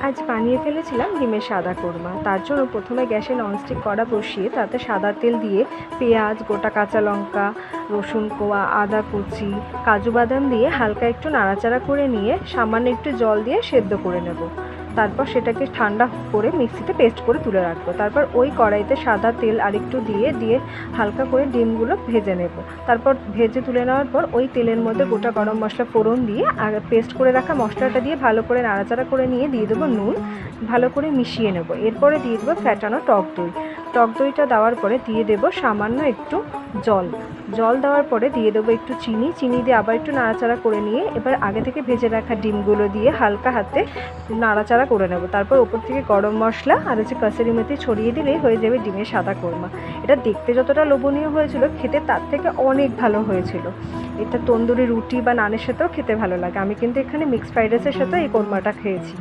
আজ বানিয়ে ফেলেছিলাম ডিমের সাদা কোরমা। তার জন্য প্রথমে গ্যাসে ননস্টিক কড়া বসিয়ে তাতে সাদা তেল দিয়ে পেঁয়াজ, গোটা কাঁচা লঙ্কা, রসুন কোয়া, আদা কুচি, কাজু বাদাম দিয়ে হালকা একটু নাড়াচাড়া করে নিয়ে সামান্য একটু জল দিয়ে সেদ্ধ করে নেব। তারপর সেটাকে ঠান্ডা করে মিক্সিতে পেস্ট করে তুলে রাখবো। তারপর ওই কড়াইতে সাদা তেল আরেকটু দিয়ে হালকা করে ডিমগুলো ভেজে নেব। তারপর ভেজে তুলে নেওয়ার পর ওই তেলের মধ্যে গোটা গরম মশলা ফোড়ন দিয়ে আর পেস্ট করে রাখা মশলাটা দিয়ে ভালো করে নাড়াচাড়া করে নিয়ে দিয়ে দেবো নুন, ভালো করে মিশিয়ে নেব। এরপরে দিয়ে দেবো ফ্যাটানো টক দই। টক দইটা দেওয়ার পরে দিয়ে দেবো সামান্য একটু জল দেওয়ার পরে দিয়ে দেবো একটু চিনি দিয়ে আবার একটু নাড়াচাড়া করে নিয়ে এবার আগে থেকে ভেজে রাখা ডিমগুলো দিয়ে হালকা হাতে নাড়াচাড়া করে নেব। তারপর ওপর থেকে গরম মশলা আর কাসুরি মেথি ছড়িয়ে দিলেই হয়ে যাবে ডিমের সাদা কোরমা। এটা দেখতে যতটা লোভনীয় হয়েছিল, খেতে তার থেকে অনেক ভালো হয়েছিল। এটা তন্দুরি রুটি বা নানের সাথেও খেতে ভালো লাগে। আমি কিন্তু এখানে মিক্সড ফ্রাইড রাইসের সাথে এই কোরমাটা খেয়েছি।